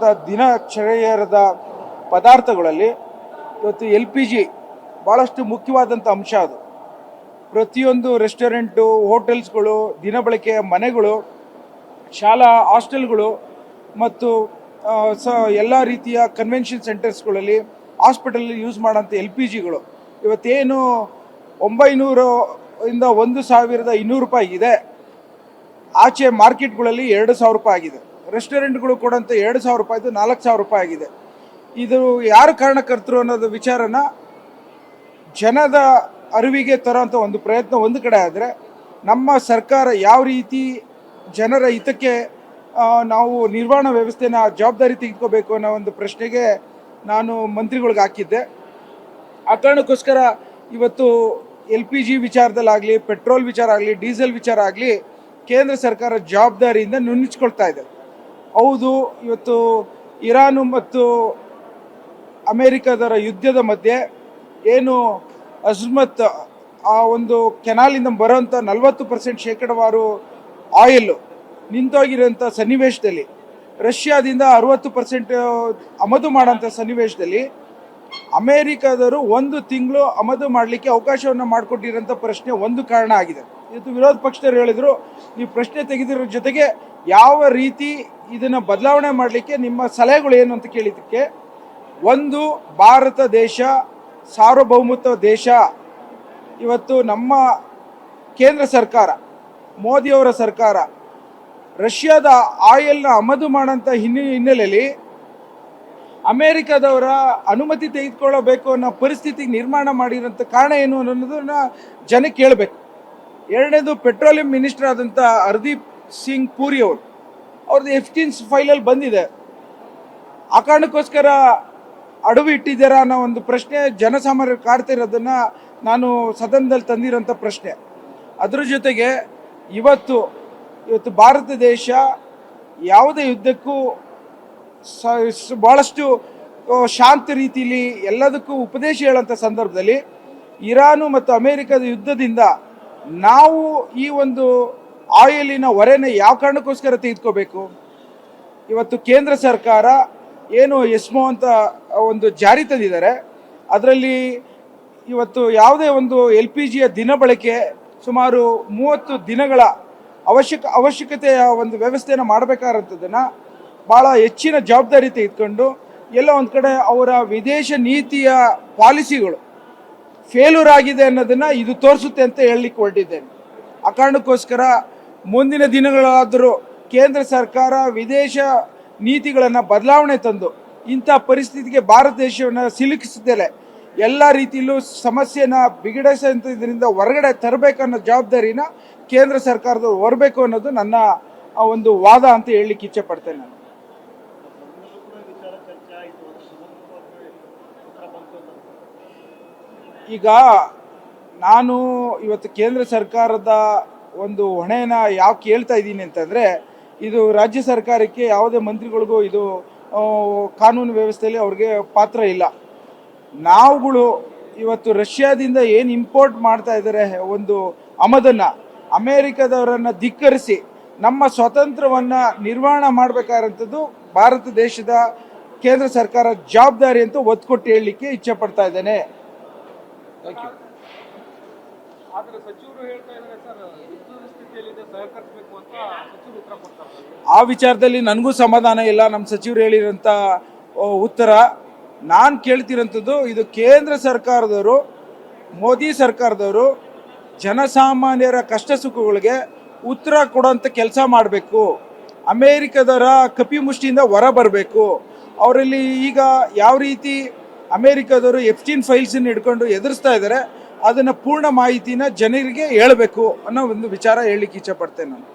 ಮಾಡುವಂಥ ದಿನಚರ್ಯದ ಪದಾರ್ಥಗಳಲ್ಲಿ ಇವತ್ತು LPG ಭಾಳಷ್ಟು ಮುಖ್ಯವಾದಂಥ ಅಂಶ. ಅದು ಪ್ರತಿಯೊಂದು ರೆಸ್ಟೋರೆಂಟು, ಹೋಟೆಲ್ಸ್ಗಳು, ದಿನಬಳಕೆಯ ಮನೆಗಳು, ಶಾಲಾ ಹಾಸ್ಟೆಲ್ಗಳು ಮತ್ತು ಎಲ್ಲ ರೀತಿಯ ಕನ್ವೆನ್ಷನ್ ಸೆಂಟರ್ಸ್ಗಳಲ್ಲಿ, ಹಾಸ್ಪಿಟಲಲ್ಲಿ ಯೂಸ್ ಮಾಡೋಂಥ LPGಗಳು ಇವತ್ತೇನು 900 ಇಂದ 1200 ರೂಪಾಯಿ ಇದೆ. ಆಚೆ ಮಾರ್ಕೆಟ್ಗಳಲ್ಲಿ 2000 ರೂಪಾಯಿ ಆಗಿದೆ. ರೆಸ್ಟೋರೆಂಟ್ಗಳು ಕೊಡೋಂಥ 2000 ರೂಪಾಯಿದು 4000 ರೂಪಾಯಿ ಆಗಿದೆ. ಇದು ಯಾರು ಕಾರಣಕರ್ತರು ಅನ್ನೋದು ವಿಚಾರನ ಜನದ ಅರಿವಿಗೆ ತರೋಂಥ ಒಂದು ಪ್ರಯತ್ನ ಒಂದು ಕಡೆ ಆದರೆ, ನಮ್ಮ ಸರ್ಕಾರ ಯಾವ ರೀತಿ ಜನರ ಹಿತಕ್ಕೆ ನಾವು ನಿರ್ವಹಣಾ ವ್ಯವಸ್ಥೆನ ಜವಾಬ್ದಾರಿ ತೆಗೆದುಕೋಬೇಕು ಅನ್ನೋ ಒಂದು ಪ್ರಶ್ನೆಗೆ ನಾನು ಮಂತ್ರಿಗಳಿಗೆ ಹಾಕಿದ್ದೆ. ಆ ಕಾರಣಕ್ಕೋಸ್ಕರ ಇವತ್ತು LPG ವಿಚಾರದಲ್ಲಾಗಲಿ, ಪೆಟ್ರೋಲ್ ವಿಚಾರ ಆಗಲಿ, ಡೀಸೆಲ್ ವಿಚಾರ ಆಗಲಿ, ಕೇಂದ್ರ ಸರ್ಕಾರ ಜವಾಬ್ದಾರಿಯಿಂದ ನುಣ್ಣಿಸ್ಕೊಳ್ತಾ ಇದೆ. ಹೌದು, ಇವತ್ತು ಇರಾನು ಮತ್ತು ಅಮೇರಿಕಾದರ ಯುದ್ಧದ ಮಧ್ಯೆ ಏನು ಅಜ್ಮತ್ ಆ ಒಂದು ಕೆನಾಲಿಂದ ಬರೋಂಥ 40% ಶೇಕಡವಾರು ಆಯಿಲ್ ನಿಂತೋಗಿರೋಂಥ ಸನ್ನಿವೇಶದಲ್ಲಿ, ರಷ್ಯಾದಿಂದ 60% ಆಮದು ಮಾಡೋಂಥ ಸನ್ನಿವೇಶದಲ್ಲಿ ಅಮೇರಿಕಾದವರು 1 ತಿಂಗಳು ಆಮದು ಮಾಡಲಿಕ್ಕೆ ಅವಕಾಶವನ್ನು ಮಾಡಿಕೊಟ್ಟಿರೋಂಥ ಪ್ರಶ್ನೆ ಒಂದು ಕಾರಣ ಆಗಿದೆ. ಇವತ್ತು ವಿರೋಧ ಪಕ್ಷದವರು ಹೇಳಿದರು, ನೀವು ಪ್ರಶ್ನೆ ತೆಗೆದಿರೋ ಜೊತೆಗೆ ಯಾವ ರೀತಿ ಇದನ್ನು ಬದಲಾವಣೆ ಮಾಡಲಿಕ್ಕೆ ನಿಮ್ಮ ಸಲಹೆಗಳು ಏನು ಅಂತ ಕೇಳಿದ್ದಕ್ಕೆ, ಒಂದು, ಭಾರತ ದೇಶ ಸಾರ್ವಭೌಮತ್ವ ದೇಶ. ಇವತ್ತು ನಮ್ಮ ಕೇಂದ್ರ ಸರ್ಕಾರ, ಮೋದಿಯವರ ಸರ್ಕಾರ ರಷ್ಯಾದ ಆಯಿಲ್ನ ಆಮದು ಮಾಡೋಂಥ ಹಿನ್ನೆಲೆಯಲ್ಲಿ ಅಮೇರಿಕಾದವರ ಅನುಮತಿ ತೆಗೆದುಕೊಳ್ಳಬೇಕು ಅನ್ನೋ ಪರಿಸ್ಥಿತಿಗೆ ನಿರ್ಮಾಣ ಮಾಡಿರೋಂಥ ಕಾರಣ ಏನು ಅನ್ನೋದನ್ನ ಜನಕ್ಕೆ ಕೇಳಬೇಕು. ಎರಡನೇದು, ಪೆಟ್ರೋಲಿಯಂ ಮಿನಿಸ್ಟರ್ ಆದಂಥ ಹರ್ದೀಪ್ ಸಿಂಗ್ ಪೂರಿ ಅವ್ರದ್ದು F-15 ಫೈಲಲ್ಲಿ ಬಂದಿದೆ. ಆ ಕಾರಣಕ್ಕೋಸ್ಕರ ಅಡವು ಇಟ್ಟಿದ್ದೀರಾ ಅನ್ನೋ ಒಂದು ಪ್ರಶ್ನೆ ಜನಸಾಮಾನ್ಯರು ಕಾಡ್ತಿರೋದನ್ನು ನಾನು ಸದನದಲ್ಲಿ ತಂದಿರೋಂಥ ಪ್ರಶ್ನೆ. ಅದ್ರ ಜೊತೆಗೆ ಇವತ್ತು ಭಾರತ ದೇಶ ಯಾವುದೇ ಯುದ್ಧಕ್ಕೂ ಭಾಳಷ್ಟು ಶಾಂತ ರೀತಿಯಲ್ಲಿ ಎಲ್ಲದಕ್ಕೂ ಉಪದೇಶ ಹೇಳೋಂಥ ಸಂದರ್ಭದಲ್ಲಿ ಇರಾನು ಮತ್ತು ಅಮೇರಿಕದ ಯುದ್ಧದಿಂದ ನಾವು ಈ ಒಂದು ಆಯಿಲಿನ ಹೊರೆನ ಯಾವ ಕಾರಣಕ್ಕೋಸ್ಕರ ತೆಗೆದುಕೋಬೇಕು? ಇವತ್ತು ಕೇಂದ್ರ ಸರ್ಕಾರ ಏನು ಎಸ್ಮೋ ಅಂತ ಒಂದು ಜಾರಿ ತಂದಿದ್ದಾರೆ, ಅದರಲ್ಲಿ ಇವತ್ತು ಯಾವುದೇ ಒಂದು LPGಯ ದಿನ ಬಳಕೆ ಸುಮಾರು 30 ದಿನಗಳ ಅವಶ್ಯಕತೆಯ ಒಂದು ವ್ಯವಸ್ಥೆಯನ್ನು ಮಾಡಬೇಕಾದಂಥದ್ದನ್ನು ಭಾಳ ಹೆಚ್ಚಿನ ಜವಾಬ್ದಾರಿ ತೆಗೆದುಕೊಂಡು ಎಲ್ಲ ಒಂದು ಕಡೆ ಅವರ ವಿದೇಶ ನೀತಿಯ ಪಾಲಿಸಿಗಳು ಫೇಲ್ಯೂರ್ ಆಗಿದೆ ಅನ್ನೋದನ್ನು ಇದು ತೋರಿಸುತ್ತೆ ಅಂತ ಹೇಳಲಿಕ್ಕೆ ಹೊರಟಿದ್ದೇನೆ. ಆ ಕಾರಣಕ್ಕೋಸ್ಕರ ಮುಂದಿನ ದಿನಗಳಾದರೂ ಕೇಂದ್ರ ಸರ್ಕಾರ ವಿದೇಶ ನೀತಿಗಳನ್ನು ಬದಲಾವಣೆ ತಂದು ಇಂಥ ಪರಿಸ್ಥಿತಿಗೆ ಭಾರತ ದೇಶವನ್ನು ಸಿಲುಕಿಸಿದ್ದೇಲೆ ಎಲ್ಲ ರೀತಿಯಲ್ಲೂ ಸಮಸ್ಯೆನ ಬಿಗಡಿಸೋದ್ರಿಂದ ಹೊರಗಡೆ ತರಬೇಕನ್ನೋ ಜವಾಬ್ದಾರಿನ ಕೇಂದ್ರ ಸರ್ಕಾರದವ್ರು ಹೊರಬೇಕು ಅನ್ನೋದು ನನ್ನ ಒಂದು ವಾದ ಅಂತ ಹೇಳಲಿಕ್ಕೆ ಇಚ್ಛೆ ಪಡ್ತೇನೆ. ನಾನು ಈಗ ಇವತ್ತು ಕೇಂದ್ರ ಸರ್ಕಾರದ ಒಂದು ಹೊಣೆನ ಯಾಕೆ ಹೇಳ್ತಾ ಇದ್ದೀನಿ ಅಂತಂದರೆ, ಇದು ರಾಜ್ಯ ಸರ್ಕಾರಕ್ಕೆ ಯಾವುದೇ ಮಂತ್ರಿಗಳಿಗೂ ಇದು ಕಾನೂನು ವ್ಯವಸ್ಥೆಯಲ್ಲಿ ಅವ್ರಿಗೆ ಪಾತ್ರ ಇಲ್ಲ. ನಾವುಗಳು ಇವತ್ತು ರಷ್ಯಾದಿಂದ ಏನು ಇಂಪೋರ್ಟ್ ಮಾಡ್ತಾ ಇದ್ದಾರೆ ಒಂದು ಆಮದನ್ನು, ಅಮೇರಿಕಾದವರನ್ನು ಧಿಕ್ಕರಿಸಿ ನಮ್ಮ ಸ್ವಾತಂತ್ರ್ಯವನ್ನು ನಿರ್ವಹಣೆ ಮಾಡಬೇಕಾದಂಥದ್ದು ಭಾರತ ದೇಶದ ಕೇಂದ್ರ ಸರ್ಕಾರ ಜವಾಬ್ದಾರಿ ಅಂತ ಒತ್ತು ಕೊಟ್ಟು ಹೇಳಲಿಕ್ಕೆ ಇಚ್ಛೆ ಪಡ್ತಾ ಇದ್ದೇನೆ. Thank you. ಆ ವಿಚಾರದಲ್ಲಿ ನನಗೂ ಸಮಾಧಾನ ಇಲ್ಲ. ನಮ್ಮ ಸಚಿವರು ಹೇಳಿರೋಂಥ ಉತ್ತರ ನಾನು ಕೇಳ್ತಿರೋಂಥದ್ದು, ಇದು ಕೇಂದ್ರ ಸರ್ಕಾರದವರು, ಮೋದಿ ಸರ್ಕಾರದವರು ಜನಸಾಮಾನ್ಯರ ಕಷ್ಟ ಸುಖಗಳಿಗೆ ಉತ್ತರ ಕೊಡೋಂಥ ಕೆಲಸ ಮಾಡಬೇಕು. ಅಮೇರಿಕದವರ ಕಪಿಮುಷ್ಟಿಯಿಂದ ಹೊರ ಬರಬೇಕು. ಅವರಲ್ಲಿ ಈಗ ಯಾವ ರೀತಿ ಅಮೇರಿಕಾದವರು F-15 ಫೈಲ್ಸನ್ನು ಹಿಡ್ಕೊಂಡು ಎದುರಿಸ್ತಾ ಇದ್ದಾರೆ, ಅದನ್ನು ಪೂರ್ಣ ಮಾಹಿತಿನ ಜನರಿಗೆ ಹೇಳಬೇಕು ಅನ್ನೋ ಒಂದು ವಿಚಾರ ಹೇಳಲಿಕ್ಕೆ ಇಚ್ಛೆ ಪಡ್ತೇನೆ ನಾನು.